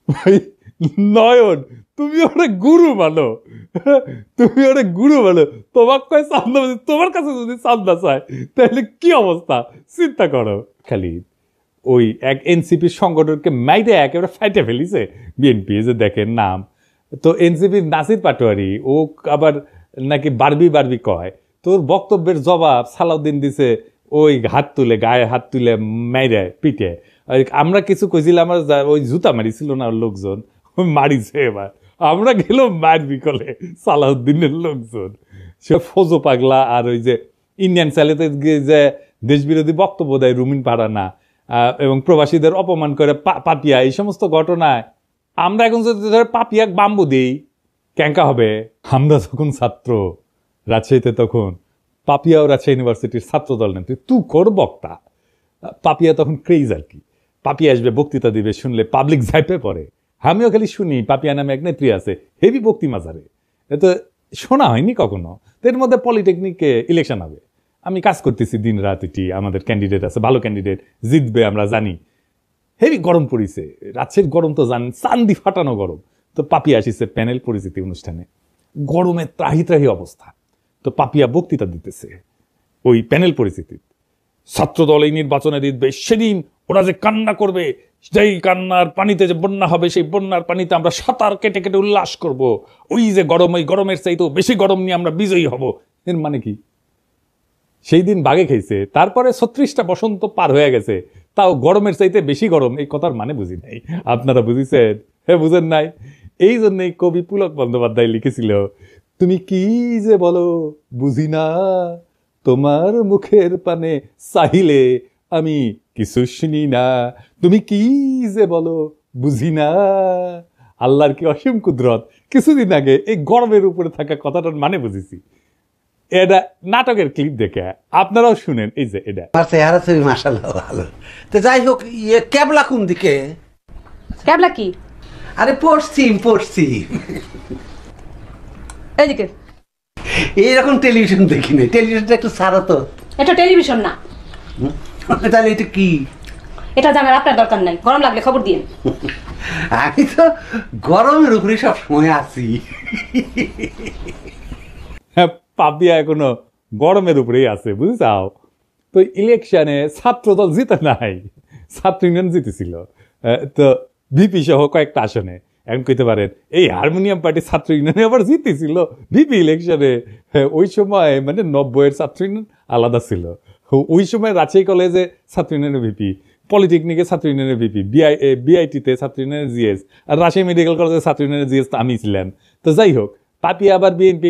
ভাই নয়ন, তুমি ওরা গুরু মানো, তুমি ওরা গুরু মানো, তোমার কয় চান্দা, তোমার কাছে যদি চান্দা চায় তাহলে কি অবস্থা চিন্তা করো। খালি ওই এক এনসিপির সংগঠনকে মাইরে একেবারে ফাইটে ফেলিছে বিএনপি, যে দেখেন নাম তো এনসিপির নাসির পাটোয়ারি, ও আবার নাকি বারবি বারবি কয়। তোর বক্তব্যের জবাব সালাউদ্দিন দিছে ওই হাত তুলে, গায়ে হাত তুলে মাইরে পিটে। আমরা কিছু কইছিলাম, আমরা ওই জুতা মারিছিল না লোকজন, মারিছে। এবার আমরা গেলাম মায়ের বিকলে সালাউদ্দিনের লোকজন, সে ফজো পাগলা আর ওই যে ইন্ডিয়ান চ্যানেলে যে দেশবিরোধী বক্তব্য দেয় রুমিন পাড়ানা এবং প্রবাসীদের অপমান করে পাপিয়া, এই সমস্ত ঘটনায় আমরা এখন যদি ধরে পাপিয়া বাম্বু দিই ক্যাঙ্কা হবে। আমরা যখন ছাত্র রাজশাহীতে, তখন পাপিয়াও রাজশাহী ইউনিভার্সিটির ছাত্র দল নেত্রী, তু কর বক্তা। পাপিয়া তখন ক্রেজ আর কি, পাপিয়া আসবে বক্তৃতা দিবে, শুনলে পাবলিক ঝাইপে পড়ে। আমিও খালি শুনি পাপিয়া নামে এক নেত্রী আছে, হেভি বক্তি মাজারে, এ তো শোনা হয়নি কখনো। তো এর মধ্যে পলিটেকনিকে ইলেকশন হবে, আমি কাজ করতেছি দিন রাত, এটি আমাদের ক্যান্ডিডেট আছে, ভালো ক্যান্ডিডেট জিতবে আমরা জানি। হেভি গরম পড়িছে, রাজশাহীর গরম তো জানেন, চান্দি ফাটানো গরম। তো পাপিয়া আসিছে প্যানেল পরিচিতি অনুষ্ঠানে, গরমে ত্রাহি ত্রাহি অবস্থা। তো পাপিয়া বক্তৃতা দিতেছে ওই প্যানেল পরিচিতি, ছাত্রদল এই নির্বাচনে জিতবে, সেদিন ওরা যে কান্না করবে, সেই কান্নার পানিতে যে বন্যা হবে, সেই বন্যার পানিতে আমরা সাঁতার কেটে কেটে উল্লাস করব, ওই যে গরম, ওই গরমের চাইতেও বেশি গরম নিয়ে আমরা বিজয়ী হব। এর মানে কি? সেই দিন বাগে খেয়েছে, তারপরে 36টা বসন্ত পার হয়ে গেছে, তাও গরমের চাইতে বেশি গরম, এই কথার মানে বুঝি নাই। আপনারা বুঝিছেন? হ্যাঁ, বুঝেন নাই? এই জন্যই কবি পুলক বন্দ্যোপাধ্যায় লিখেছিল, তুমি কি যে বলো বুঝি না, তোমার মুখের পানে চাহিলে আমি কিছু শুনি না, তুমি কি যে বলো বুঝি না। আল্লাহর কি অসীম কুদরত, কিছুদিন আগে এই গরমের উপরে থাকা কথাটার মানে বুঝেছি। এটা নাটকের ক্লিপ দেখে আপনারাও শুনেন, এই যে এটা চেহারা ছবি মাশাআল্লাহ ভালো। তো যাই হোক, ইয়ে ক্যাবলা কোন দিকে? ক্যাবলা কি? আরে পশ্চিম এইদিকে। এইরকম টেলিভিশন দেখিনি, টেলিভিশনটা একটু সারা তো। এটা টেলিভিশন না। তাহলে এটা কি? এটা জানার আপনার দরকার নাই, গরম লাগলে খবর দিন। আমি তো গরমের উপরে সব সময় আছি। হ্যাঁ, পাপিয়া এখনো গরমের উপরেই আছে, বুঝছাও? তো ইলেকশনে ছাত্রদল জিতে নাই, ছাত্র ইউনিয়ন জিতেছিল, তো ভিপি সহ কয়েকটা আসনে। এখন কইতে পারেন এই হারমোনিয়াম পার্টি ছাত্র ইউনিয়নে আবার জিতেছিল ভিপি ইলেকশনে। ওই সময় মানে 90-এর ছাত্র ইউনিয়ন আলাদা ছিল। ওই সময় রাজশাহী কলেজে ছাত্র ইউনিয়নের ভিপি, পলিটেকনিকে ছাত্র ইউনিয়নের ভিপি, বিআইটিতে ছাত্র ইউনিয়নের জিএস, আর রাজশাহী মেডিকেল কলেজের ছাত্র ইউনিয়নের জিএস তো আমি ছিলাম। তো যাই হোক, পাপিয়া আবার বিএনপি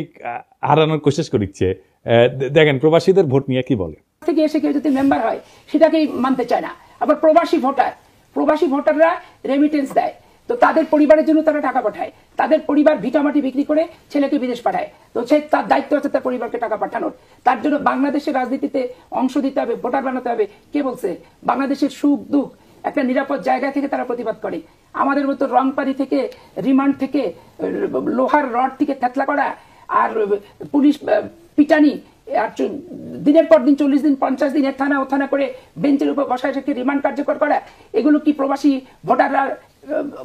হারানোর কোশিশ করছে। দেখেন প্রবাসীদের ভোট নিয়ে কি বলে। থেকে এসে কেউ যদি মেম্বার হয় সেটাকেই মানতে চায় না। আবার প্রবাসী ভোটাররা রেমিটেন্স দেয়, তো তাদের পরিবারের জন্য তারা টাকা পাঠায়, তাদের পরিবার ভিটামাটি বিক্রি করে ছেলেকে বিদেশ পাঠায়, তো সে তার দায়িত্ব আছে তার পরিবারকে টাকা পাঠানোর। তার জন্য বাংলাদেশের রাজনীতিতে অংশ দিতে হবে, ভোটার বানাতে হবে। কে বলছে? বাংলাদেশের সুখ দুঃখ একটা নিরাপদ জায়গা থেকে তারা প্রতিবাদ করে। আমাদের মতো রং পানি থেকে, রিমান্ড থেকে, লোহার রড থেকে থেতলা করা, আর পুলিশ পিটানি, আর দিনের পর দিন 40 দিন 50 দিন থানা ও থানা করে বেঞ্চের উপর বসায় রেখে রিমান্ড কার্যকর করা, এগুলো কি প্রবাসী ভোটাররা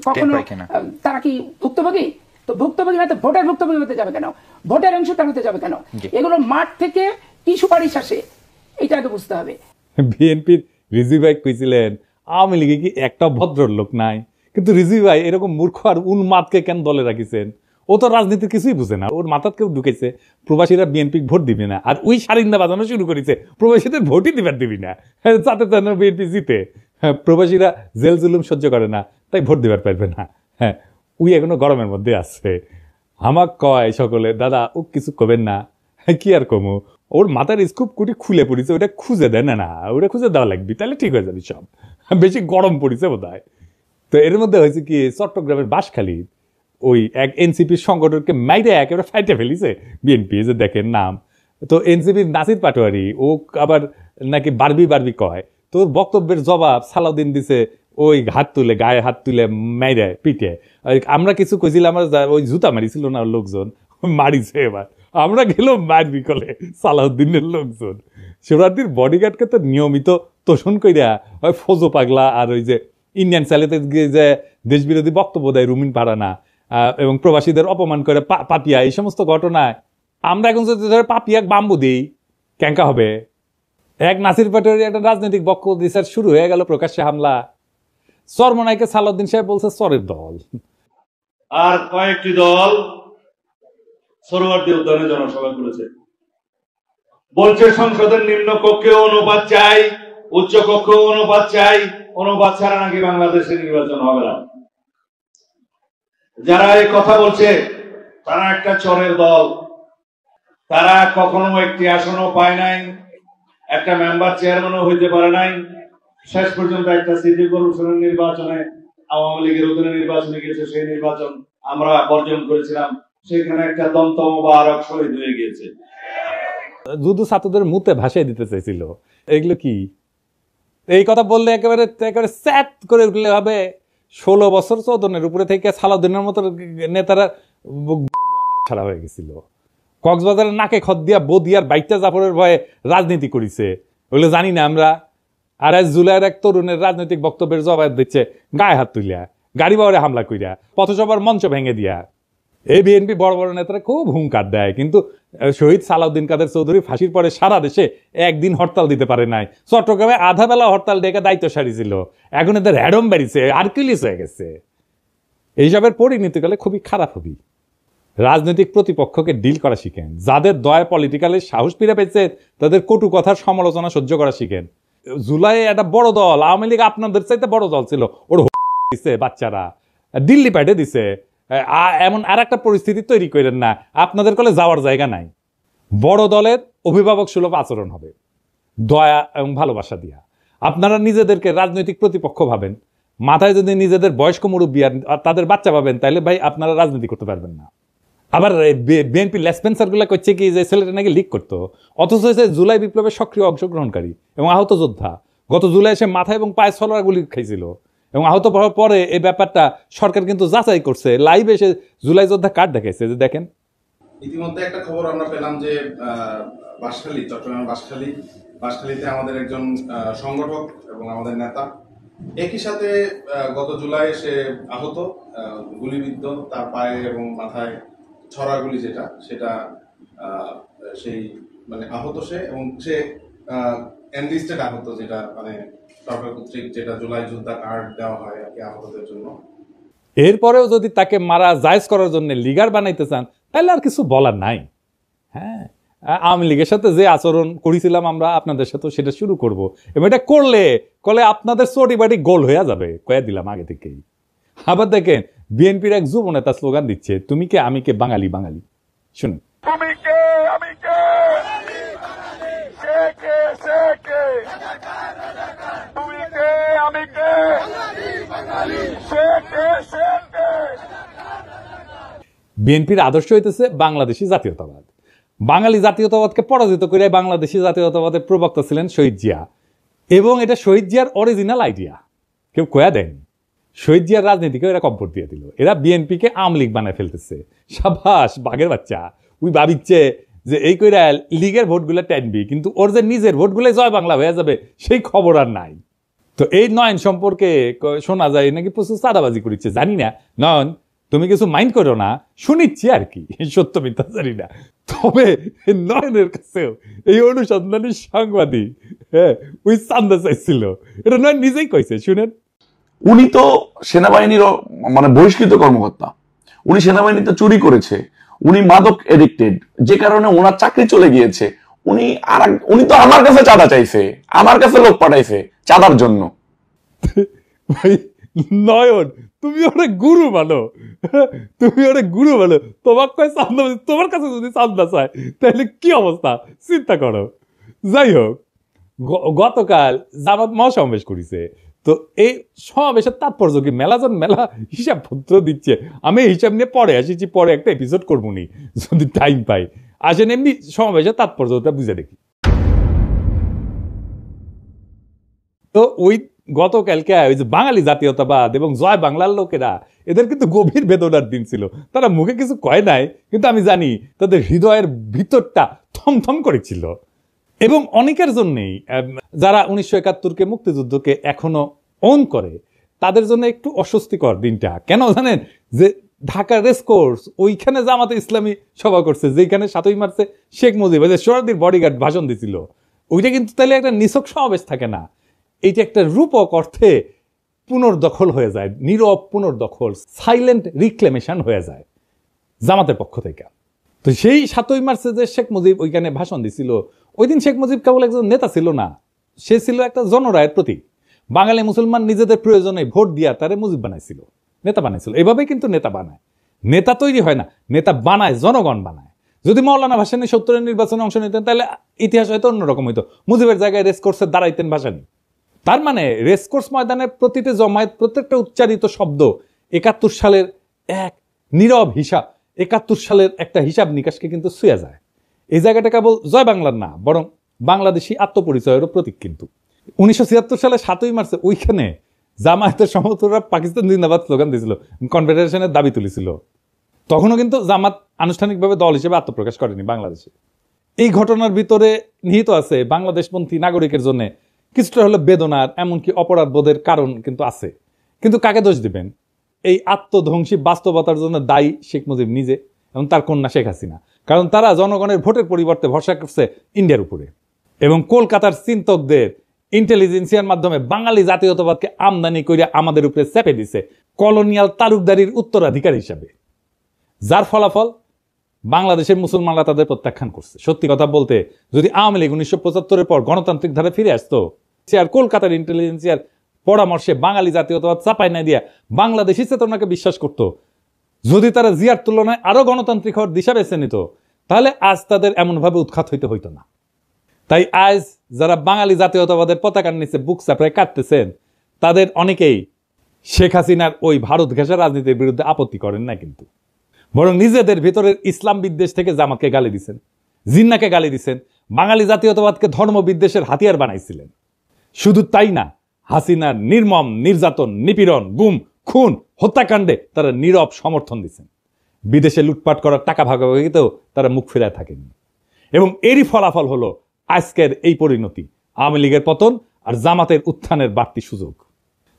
কখনো তারা কি ভুক্তভোগী? তো ভুক্তভোগী না তো ভোটের ভুক্তভোগী হতে যাবে কেন? ভোটের অংশগ্রহণ হতে যাবে কেন? এগুলো মাঠ থেকে কি সুপারিশ আসে এটা আগে বুঝতে হবে। বিএনপির রিজভি ভাই কইছিলেন আওয়ামী লীগে কি একটা ভদ্রলোক নাই, কিন্তু রিজভি ভাই এরকম মূর্খ আর উন্মাদকে কেন দলে রাখিছেন? ও তো রাজনীতির কিছুই বুঝে না, ওর মাথাত কেউ ঢুকেছে প্রবাসীরা বিএনপি ভোট দিবে না, আর ওই সারিন্দা বাজানো শুরু করেছে প্রবাসীদের ভোটই দিবি না, যাতে যেন বিএনপি জিতে। হ্যাঁ, প্রবাসীরা জেল জুলুম সহ্য করে না, তাই ভোট দিবার পারবে না। হ্যাঁ, উই এখনো গরমের মধ্যে আছে। আমাক কয় সকলে, দাদা ও কিছু কবেন না। কি আর কমু, ওর মাথার স্কুপ কুটি খুলে পড়েছে, ওটা খুঁজে দেয় না, ওটা খুঁজে দেওয়া লাগবে, তাহলে ঠিক হয়ে যাবে সব। বেশি গরম পড়েছে বোধ হয়। তো এর মধ্যে হয়েছে কি, চট্টগ্রামের বাঁশখালী ওই এক এনসিপির সংগঠনকে মাইরে একেবারে ফাইটে ফেলিছে বিএনপি, যে দেখেন নাম। তো এনসিপির নাসির পাটোয়ারি, ও আবার নাকি বারবি বারবি কয়। তোর বক্তব্যের জবাব সালাউদ্দিন দিছে ওই হাত তুলে, গায়ে হাত তুলে মাইরে পিটে। আমরা কিছু কইছিলাম, আমরা ওই জুতা মারিছিল না লোকজন, মারিছে। এবার আমরা গেলাম মায়ের বিকলে সালাউদ্দিনের লোকজন। শিবরাত্রির বডিগার্ডকে তো নিয়মিত তোষণ কইরা ওই ফজো পাগলা আর ওই যে ইন্ডিয়ান চ্যানেলে যে দেশবিরোধী বক্তব্য দেয় রুমিন পারানা, এবং প্রবাসীদের অপমান করে পাপিয়া, এই সমস্ত ঘটনায় আমরা এখন যদি ধরে পাপিয়া বাম্বু দিই ক্যাঙ্কা হবে। এক নাসির পাটোয়ারি একটা রাজনৈতিক বক্তব্য দিচ্ছে, শুরু হয়ে গেল প্রকাশ্যে হামলা। চরমনাইকে সালাউদ্দিন সাহেব বলছে চরের দল, আর কয়েকটি দল সরোয়ার্দী উদ্যানে জনসভা করেছে, বলছে সংসদের নিম্ন কক্ষে অনুপাত চাই, উচ্চ কক্ষে অনুপাত চাই, অনুপাত ছাড়া নাকি বাংলাদেশে নির্বাচন হবে না। যারা এই কথা বলছে তারা একটা চরের দল, তারা কখনো একটি আসনও পায় নাই, একটা মেম্বার চেয়ারম্যানও হইতে পারে নাই। শেষ পর্যন্ত একটা সিটি কর্পোরেশনের নির্বাচনে আওয়ামী লীগের অধীনে নির্বাচনে গেছে, সেই নির্বাচন আমরা বর্জন করেছিলাম, সেখানে একটা দন্ত মোবারক শহীদ হয়ে গিয়েছে। যুদ্ধ ছাত্রদের মুতে ভাসিয়ে দিতে চাইছিল। এগুলো কি? এই কথা বললে একেবারে একেবারে স্যাট করে উঠলে হবে। 16 বছর 14-এর উপরে থেকে সালাউদ্দিনের মতো নেতারা ছাড়া হয়ে গেছিল। কক্সবাজারের নাকে খত দিয়া বদিয়ার বাইকটা জাফরের ভয়ে রাজনীতি করিছে, ওগুলো জানি না আমরা। আর আজ জুলাইয়ের এক তরুণের রাজনৈতিক বক্তব্যের জবাব দিচ্ছে গায়ে হাত তুলিয়া, গাড়ি বাওয়ারে হামলা কইরা, পথসভার মঞ্চ ভেঙে দিয়া। এই বিএনপি বড় বড় নেতারা খুব হুঙ্কার দেয়, কিন্তু শহীদ সালাউদ্দিন কাদের চৌধুরী ফাঁসির পরে সারা দেশে একদিন হরতাল দিতে পারে নাই। চট্টগ্রামে আধা বেলা হরতাল ডেকে দায়িত্ব সারিছিল, এখন এদের হ্যাডম বেরিয়েছে, আর্কিলিস হয়ে গেছে। এইসবের পরিণতিকালে খুবই খারাপ হবি। রাজনৈতিক প্রতিপক্ষকে ডিল করা শিখেন, যাদের দয়া পলিটিক্যালের সাহস ফিরে পেয়েছে তাদের কটু কথার সমালোচনা সহ্য করা শিখেন। জুলাই একটা বড় দল, আওয়ামী লীগ আপনাদের চাইতে বড় দল ছিল, ওর দিছে বাচ্চারা, দিল্লি পাঠে দিছে। এমন আর একটা পরিস্থিতি তৈরি করেন না আপনাদের কলে যাওয়ার জায়গা নাই। বড় দলের অভিভাবক সুলভ আচরণ হবে, দয়া এবং ভালোবাসা দিয়া। আপনারা নিজেদেরকে রাজনৈতিক প্রতিপক্ষ ভাবেন, মাথায় যদি নিজেদের বয়স্ক মুরব্বী আর তাদের বাচ্চা ভাবেন, তাহলে ভাই আপনারা রাজনীতি করতে পারবেন না। আবার বিএনপি লেসপেন্সার গুলা করছে কি যে ছেলেটা নাকি লিক করতো, অথচ হয়েছে জুলাই বিপ্লবের সক্রিয় অংশগ্রহণকারী এবং আহত যোদ্ধা। গত জুলাই এসে মাথায় এবং পায়ে ছলরা গুলি খাইছিল এবং আহত হওয়ার পরে এই ব্যাপারটা সরকার কিন্তু যাচাই করছে, লাইভে এসে জুলাই যোদ্ধা কার্ড দেখাইছে যে দেখেন। ইতিমধ্যে একটা খবর আমরা পেলাম যে বাঁশখালী, চট্টগ্রামের বাঁশখালীতে আমাদের একজন সংগঠক এবং আমাদের নেতা একই সাথে গত জুলাই সে আহত, গুলিবিদ্ধ, তার পায়ে এবং মাথায় ছড়া গুলি সেটা সেই মানে আহত সে, এবং সে এনলিস্টেড আহত, যেটা মানে সরকার কর্তৃক যেটা জুলাই যোদ্ধা কার্ড দেওয়া হয় আর কি আহতদের জন্য। এরপরেও যদি তাকে মারা জায়েজ করার জন্য লিগার বানাইতে চান তাহলে আর কিছু বলার নাই। হ্যাঁ, আওয়ামী লীগের সাথে যে আচরণ করেছিলাম আমরা আপনাদের সাথে সেটা শুরু করব, এবং এটা করলে আপনাদের চটি বাটি গোল হয়ে যাবে, কয়ে দিলাম আগে থেকেই। আবার দেখেন বিএনপির এক যুব নেতা স্লোগান দিচ্ছে, তুমি কে আমি কে বাঙালি বাঙালি। শুনুন, তুমি কে আমি কে, সে কে সে কে, তুমি কে আমি কে, সে কে সে কে। বিএনপির আদর্শ হইতেছে বাংলাদেশি জাতীয়তাবাদ। বাঙালি জাতীয়তাবাদকে পরাজিত করে বাংলাদেশি জাতীয়তাবাদের প্রবক্তা ছিলেন শহীদ জিয়া, এবং এটা শহীদ জিয়ার অরিজিনাল আইডিয়া, কেউ কয়া দেয়নি। শহীদ জিয়ার রাজনীতিকে এরা কম্পোর্ট দিয়ে দিল, এরা বিএনপিকে আওয়ামী লীগ বানায় ফেলতেছে। সাবাস বাঘের বাচ্চা, ওই ভাবিচ্ছে যে এই কইরা লীগের ভোটগুলো টানবি, কিন্তু ওর যে নিজের ভোটগুলো জয় বাংলা হয়ে যাবে সেই খবর আর নাই। তো এই নয়ন সম্পর্কে শোনা যায় নাকি প্রচুর চাঁদাবাজি করেছে, জানি না। নয়ন তুমি কিছু মাইন্ড করো না, শুনিচ্ছি আর কি, সত্য মিথ্যা জানি না। তবে নয়নের কাছেও এই অনুসন্ধানী সাংবাদিক ওই চান্দা চাইছিল, এটা নয়ন নিজেই কইছে, শুনেন। উনি তো সেনাবাহিনীর মানে বহিষ্কৃত কর্মকর্তা, উনি সেনাবাহিনীতে চুরি করেছে, উনি মাদক এডিক্টেড, যে কারণে ওনার চাকরি চলে গিয়েছে। উনি তো আমার কাছে চাঁদা চাইছে, আমার কাছে লোক পাঠাইছে চাঁদার জন্য। ভাই নয়ন, তুমি ওরে গুরু মানো, তুমি ওরে গুরু মানো, তোমার কয় চান্দা, তোমার কাছে যদি চান্দা চায় তাহলে কি অবস্থা চিন্তা করো। যাই হোক, গতকাল জামাত মহাসমাবেশ করেছে, তো এই সমাবেশের তাৎপর্য কি? মেলাজন মেলা হিসাবপত্র দিচ্ছে, আমি হিসাব নিয়ে পরে আসিছি, পরে একটা এপিসোড করবো নি যদি টাইম পাই। আসেন এমনি সমাবেশের তাৎপর্যটা বুঝে দেখি। তো ওই গতকালকে ওই যে বাঙালি জাতীয়তাবাদ এবং জয় বাংলার লোকেরা, এদের কিন্তু গভীর বেদনার দিন ছিল। তারা মুখে কিছু কয় নাই, কিন্তু আমি জানি তাদের হৃদয়ের ভিতরটা থমথম করেছিল। এবং অনেকের জন্যেই যারা 1971-কে মুক্তিযুদ্ধকে এখনো অন করে, তাদের জন্য একটু অস্বস্তিকর দিনটা। কেন জানেন? যে ঢাকা রেসকোর্স ওইখানে জামাতে ইসলামী সভা করছে, যেখানে 7ই মার্চে শেখ মুজিব সোহরাওয়ার্দীর বডিগার্ড ভাষণ দিছিল, ওইটা কিন্তু তাহলে একটা নিছক সমাবেশ থাকে না, এইটা একটা রূপক অর্থে পুনর্দখল হয়ে যায়, নীরব পুনর্দখল, সাইলেন্ট রিক্লেমেশন হয়ে যায় জামাতের পক্ষ থেকে। তো সেই 7ই মার্চে যে শেখ মুজিব ওইখানে ভাষণ দিছিল, ওই দিন শেখ মুজিব কেবল একজন নেতা ছিল না, সে ছিল একটা জনরায়ের প্রতীক। বাঙালি মুসলমান নিজেদের প্রয়োজনে ভোট দিয়া তারে মুজিব বানাইছিল, নেতা বানাইছিল। এভাবেই কিন্তু নেতা বানায়, নেতা তৈরি হয় না, নেতা বানায়, জনগণ বানায়। যদি মৌলানা ভাসানী 70-এর নির্বাচনে অংশ নিতেন তাহলে ইতিহাস হয়তো অন্যরকম হইতো, মুজিবের জায়গায় রেসকোর্সে দাঁড়াইতেন ভাসানী। তার মানে রেসকোর্স ময়দানের প্রতিটি জমায়েত, প্রত্যেকটা উচ্চারিত শব্দ 71 সালের এক নীরব হিসাব, 71 সালের একটা হিসাব নিকাশকে কিন্তু ছুঁয়ে যায়। এই জায়গাটা কেবল জয় বাংলার না, বরং বাংলাদেশি আত্মপরিচয়েরও প্রতীক। কিন্তু 1976 সালে 7ই মার্চে ওইখানে জামায়াতের সমর্থকরা পাকিস্তান জিন্দাবাদ স্লোগান দিয়েছিল, কনফেডারেশনের দাবি তুলেছিল। তখনও কিন্তু জামাত আনুষ্ঠানিকভাবে দল হিসেবে আত্মপ্রকাশ করেনি বাংলাদেশে। এই ঘটনার ভিতরে নিহিত আছে বাংলাদেশপন্থী নাগরিকের জন্য কিছুটা হলে বেদনার, এমনকি অপরাধ বোধের কারণ কিন্তু আছে। কিন্তু কাকে দোষ দিবেন? এই আত্মধ্বংসী বাস্তবতার জন্য দায়ী শেখ মুজিব নিজে এবং তার কন্যা শেখ হাসিনা। কারণ তারা জনগণের ভোটের পরিবর্তে ভরসা করছে ইন্ডিয়ার উপরে, এবং কলকাতার চিন্তকদের ইন্টেলিজেন্সিয়ার মাধ্যমে বাঙালি জাতীয়তাবাদকে আমদানি করে আমাদের উপরে চেপে দিছে কলোনিয়াল তালুকদারির উত্তরাধিকার হিসাবে, যার ফলাফল বাংলাদেশের মুসলমানরা তাদের প্রত্যাখ্যান করছে। সত্যি কথা বলতে, যদি আওয়ামী লীগ 1975-এর পর গণতান্ত্রিক ধারা ফিরে আসতো, সে আর কলকাতার ইন্টেলিজেন্সিয়ার পরামর্শে বাঙালি জাতীয়তাবাদ চাপাই না দিয়া বাংলাদেশি চেতনাকে বিশ্বাস করত, যদি তারা জিয়ার তুলনায় আরো গণতান্ত্রিক হওয়ার দিশা বেছে নিত, তাহলে আজ তাদের এমনভাবে উৎখাত হইতে হইতো না। তাই আজ যারা বাঙালি জাতীয়তাবাদের পতাকার নিচে বুক চাপড়ায় কাটতেছেন, তাদের অনেকেই শেখ হাসিনার ওই ভারত ঘেঁষা রাজনীতির বিরুদ্ধে আপত্তি করেন না, কিন্তু বরং নিজেদের ভিতরের ইসলাম বিদ্বেষ থেকে জামাতকে গালি দিচ্ছেন, জিন্নাকে গালি দিচ্ছেন, বাঙালি জাতীয়তাবাদকে ধর্ম বিদ্বেষের হাতিয়ার বানাইছিলেন। শুধু তাই না, হাসিনার নির্মম নির্যাতন, নিপীড়ন, গুম, খুন, হত্যাকাণ্ডে তারা নীরব সমর্থন দিচ্ছেন। বিদেশে লুটপাট করার টাকা ভাগাভাগিতেও তারা মুখ ফিরায় থাকেননি। এবং এরই ফলাফল হলো আজকের এই পরিণতি, আওয়ামী লীগের পতন আর জামাতের উত্থানের বাড়তি সুযোগ।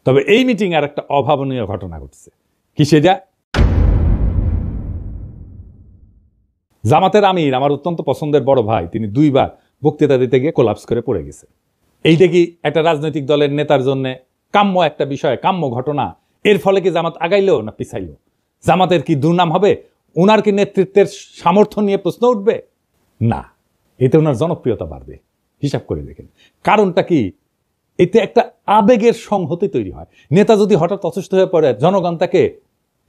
তবে এই মিটিং আর একটা অভাবনীয় ঘটনা ঘটছে। কি সেটা? জামাতের আমির, আমার অত্যন্ত পছন্দের বড় ভাই, তিনি 2বার বক্তৃতা দিতে গিয়ে কোলাপস করে পড়ে গেছে। এইটা কি একটা রাজনৈতিক দলের নেতার জন্য কাম্য একটা বিষয়, কাম্য ঘটনা? এর ফলে কি জামাত আগাইলো না পিছাইলো? জামাতের কি দুর্নাম হবে? ওনার কি নেতৃত্বের সামর্থ্য নিয়ে প্রশ্ন উঠবে? না, এতে ওনার জনপ্রিয়তা বাড়বে। হিসাব করে দেখেন কারণটা কি? এতে একটা আবেগের সংহতি তৈরি হয়। নেতা যদি হঠাৎ অসুস্থ হয়ে পড়ে, জনগণ তাকে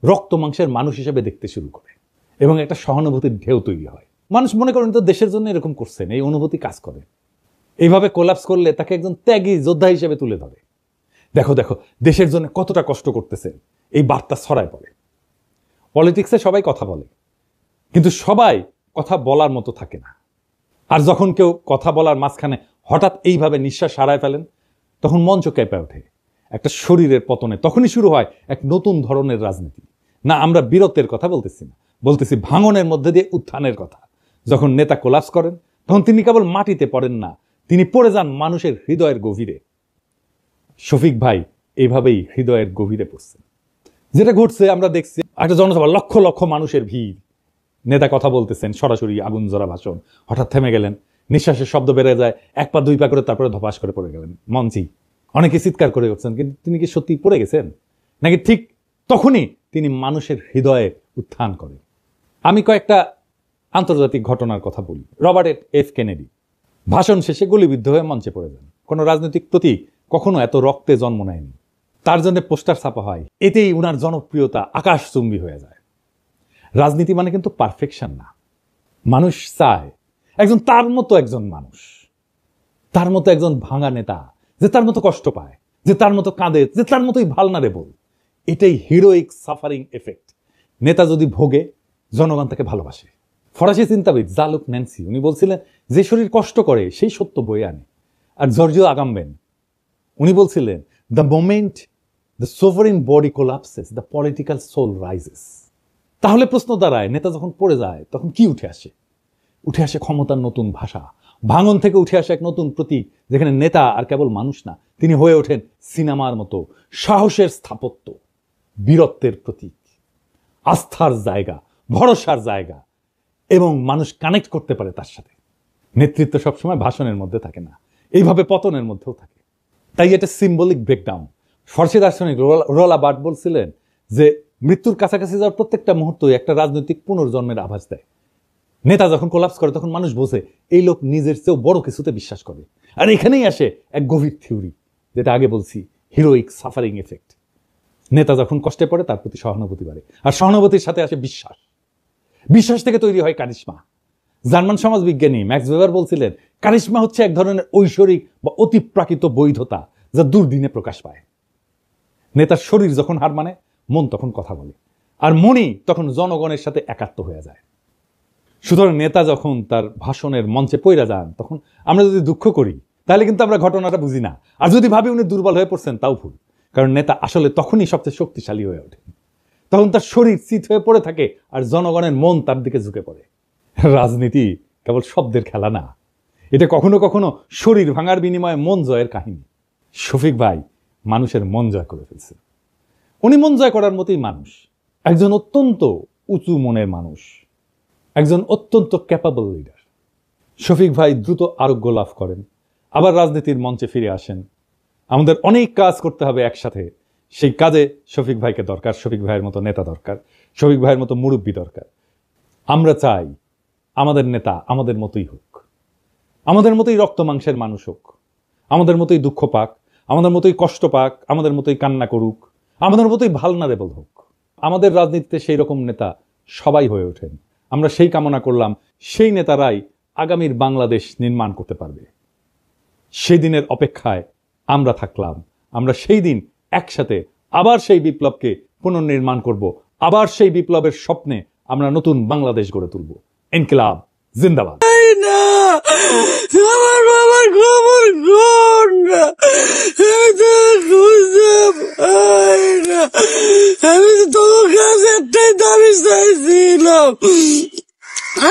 রক্ত মাংসের মানুষ হিসেবে দেখতে শুরু করে এবং একটা সহানুভূতির ঢেউ তৈরি হয়। মানুষ মনে করেন তো দেশের জন্য এরকম করছেন, এই অনুভূতি কাজ করে। এইভাবে কোলাপস করলে তাকে একজন ত্যাগী যোদ্ধা হিসেবে তুলে ধরে। দেখো দেখো দেশের জন্য কতটা কষ্ট করতেছেন, এই বার্তা ছড়ায় পড়ে। পলিটিক্সে সবাই কথা বলে, কিন্তু সবাই কথা বলার মতো থাকে না। আর যখন কেউ কথা বলার মাঝখানে হঠাৎ এইভাবে নিঃশ্বাস হারায় ফেলেন, তখন মঞ্চ কেঁপে ওঠে। একটা শরীরের পতনে তখনই শুরু হয় এক নতুন ধরনের রাজনীতি। না, আমরা বীরত্বের কথা বলতেছি না, বলতেছি ভাঙনের মধ্যে দিয়ে উত্থানের কথা। যখন নেতা কোলাপস করেন, তখন তিনি কেবল মাটিতে পড়েন না, তিনি পড়ে যান মানুষের হৃদয়ের গভীরে। শফিক ভাই এইভাবেই হৃদয়ের গভীরে পড়ছেন। যেটা ঘটছে আমরা দেখছি, একটা জনসভা, লক্ষ লক্ষ মানুষের ভিড়, নেতা কথা বলতেছেন, সরাসরি আগুন জ্বলা ভাষণ, হঠাৎ থেমে গেলেন, নিঃশ্বাসের শব্দ বেড়ে যায়, 1 পা 2 পা করে, তারপরে ধপাস করে পড়ে গেলেন মঞ্চেই। অনেকে চিৎকার করে উঠছেন, কিন্তু তিনি কি সত্যি পড়ে গেছেন নাকি ঠিক তখনই তিনি মানুষের হৃদয়ে উত্থান করেন? আমি কয়েকটা আন্তর্জাতিক ঘটনার কথা বলি। রবার্ট এফ কেনেডি ভাষণ শেষে গুলিবিদ্ধ হয়ে মঞ্চে পড়ে যান। কোনো রাজনৈতিক প্রতীক কখনো এত রক্তে জন্ম নেয়নি। তার জন্য পোস্টার ছাপা হয়, এতেই উনার জনপ্রিয়তা আকাশচুম্বী হয়ে যায়। রাজনীতি মানে কিন্তু পারফেকশন না। মানুষ চায় একজন তার মতো একজন মানুষ, তার মতো একজন ভাঙা নেতা, যে তার মতো কষ্ট পায়, যে তার মতো কাঁদে, যে তার মতোই ভালনারেবল। এটাই হিরোইক সাফারিং এফেক্ট। নেতা যদি ভোগে, জনগণ তাকে ভালোবাসে। ফরাসি চিন্তাবিদ জালুক ন্যান্সি, উনি বলছিলেন, যে শরীর কষ্ট করে সেই সত্য বয়ে আনে। আর জর্জিও আগাম্বেন উনি বলছিলেন, the moment the sovereign body collapses, the political soul rises. তাহলে প্রশ্ন দাঁড়ায়, নেতা যখন পড়ে যায় তখন কি উঠে আসে? উঠে আসে ক্ষমতার নতুন ভাষা, ভাঙন থেকে উঠে আসা এক নতুন প্রতীক, যেখানে নেতা আর কেবল মানুষ না, তিনি হয়ে ওঠেন সিনেমার মতো সাহসের স্থাপত্য, বীরত্বের প্রতীক, আস্থার জায়গা, ভরসার জায়গা, এবং মানুষ কানেক্ট করতে পারে তার সাথে। নেতৃত্ব সবসময় ভাষণের মধ্যে থাকে না, এইভাবে পতনের মধ্যেও থাকে। তাই এটা সিম্বলিক ব্রেকডাউন। ফরাসি দার্শনিক রোলা বার্ট বলছিলেন যে মৃত্যুর কাছাকাছি যাওয়ার প্রত্যেকটা মুহূর্তই একটা রাজনৈতিক পুনর্জন্মের আভাস দেয়। নেতা যখন কোলাপস করে তখন মানুষ বোঝে এই লোক নিজের চেয়েও বড় কিছুতে বিশ্বাস করে। আর এখানেই আসে এক গভীর থিওরি, যেটা আগে বলছি, হিরোইক সাফারিং এফেক্ট। নেতা যখন কষ্টে পড়ে তার প্রতি সহানুভূতি বাড়ে, আর সহানুভূতির সাথে আসে বিশ্বাস। বিশ্বাস থেকে তৈরি হয় কারিশমা। জার্মান সমাজবিজ্ঞানী ম্যাক্স ওয়েবার বলছিলেন, কারিশমা হচ্ছে এক ধরনের ঐশ্বরিক বা অতিপ্রাকৃত বৈধতা যা দুর্দিনে প্রকাশ পায়। নেতার শরীর যখন হার মানে, মন তখন কথা বলে, আর মনই তখন জনগণের সাথে একাত্ম হয়ে যায়। সুতরাং নেতা যখন তার ভাষণের মঞ্চে পইরা যান, তখন আমরা যদি দুঃখ করি তাহলে কিন্তু আমরা ঘটনাটা বুঝি না, আর যদি ভাবি উনি দুর্বল হয়ে পড়ছেন তাও ভুল। কারণ নেতা আসলে তখনই সবচেয়ে শক্তিশালী হয়ে ওঠে, তখন তার শরীর চিত হয়ে পড়ে থাকে আর জনগণের মন তার দিকে ঝুঁকে পড়ে। রাজনীতি কেবল শব্দের খেলা না, এটা কখনো কখনো শরীর ভাঙার বিনিময়ে মন জয়ের কাহিনী। শফিক ভাই মানুষের মন জয় করে ফেলছে। উনি মন জয় করার মতোই মানুষ, একজন অত্যন্ত উঁচু মনের মানুষ, একজন অত্যন্ত ক্যাপাবল লিডার। শফিক ভাই দ্রুত আরোগ্য লাভ করেন, আবার রাজনীতির মঞ্চে ফিরে আসেন। আমাদের অনেক কাজ করতে হবে একসাথে, সেই কাজে শফিক ভাইকে দরকার, শফিক ভাইয়ের মতো নেতা দরকার, শফিক ভাইয়ের মতো মুরব্বী দরকার। আমরা চাই আমাদের নেতা আমাদের মতোই হোক, আমাদের মতোই রক্ত মাংসের মানুষ হোক, আমাদের মতোই দুঃখ পাক, আমাদের মতোই কষ্ট পাক, আমাদের মতোই কান্না করুক, আমাদের মতোই ভালনারেবল হোক। আমাদের রাজনীতিতে সেই রকম নেতা সবাই হয়ে ওঠেন। আমরা সেই কামনা করলাম, সেই নেতারাই আগামীর বাংলাদেশ নির্মাণ করতে পারবে। সেই দিনের অপেক্ষায় আমরা থাকলাম। আমরা সেই দিন একসাথে আবার সেই বিপ্লবকে পুনর্নির্মাণ করব, আবার সেই বিপ্লবের স্বপ্নে আমরা নতুন বাংলাদেশ গড়ে তুলব। ইনকিলাব জিন্দাবাদ। আমার বাবার খবর আমি তো তোমার কাছে একটাই দাবি চাইছিলাম,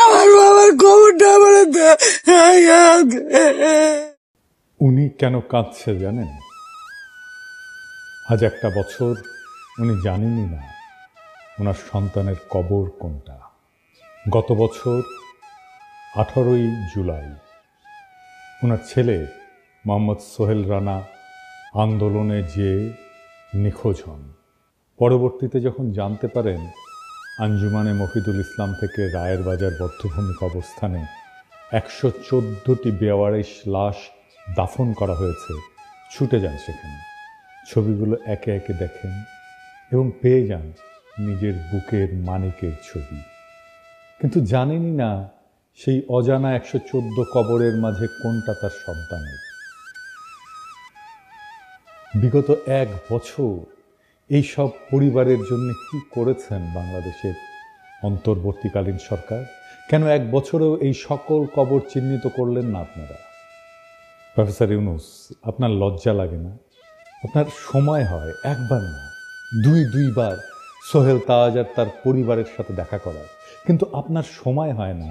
আমার বাবার খবরটা আমার। উনি কেন কাঁদছে জানেন? আজ একটা বছর উনি জানেনই না ওনার সন্তানের কবর কোনটা। গত বছর 18ই জুলাই ওনার ছেলে মোহাম্মদ সোহেল রানা আন্দোলনে যে নিখোঁজ হন। পরবর্তীতে যখন জানতে পারেন আঞ্জুমানে মফিদুল ইসলাম থেকে রায়ের বাজার বদ্ধভূমি কবরস্থানে 114টি বেওয়ারিশ লাশ দাফন করা হয়েছে, ছুটে যান সেখানে। ছবিগুলো একে একে দেখেন এবং পেয়ে যান নিজের বুকের মানিকের ছবি। কিন্তু জানেনই না সেই অজানা 114 কবরের মাঝে কোনটা তার সন্তানের। বিগত 1 বছর এই সব পরিবারের জন্য কি করেছেন বাংলাদেশের অন্তর্বর্তীকালীন সরকার? কেন 1 বছরেও এই সকল কবর চিহ্নিত করলেন না আপনারা? প্রফেসর ইউনূস, আপনার লজ্জা লাগে না? আপনার সময় হয় একবার না, দুইবার সোহেল তাজ আর তার পরিবারের সাথে দেখা করার, কিন্তু আপনার সময় হয় না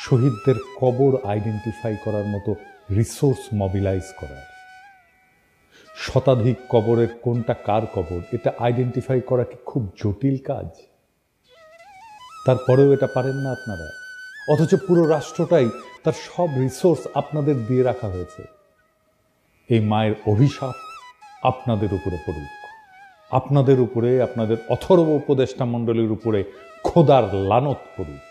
শহীদদের কবর আইডেন্টিফাই করার মতো রিসোর্স মোবিলাইজ করার। শতাধিক কবরের কোনটা কার কবর এটা আইডেন্টিফাই করা কি খুব জটিল কাজ? তারপরেও এটা পারেন না আপনারা, অথচ পুরো রাষ্ট্রটাই তার সব রিসোর্স আপনাদের দিয়ে রাখা হয়েছে। এই মায়ের অভিশাপ আপনাদের উপরে পড়ুক, আপনাদের উপরে, আপনাদের অথর্ব উপদেষ্টা মণ্ডলীর উপরে খোদার লানত পড়ুক।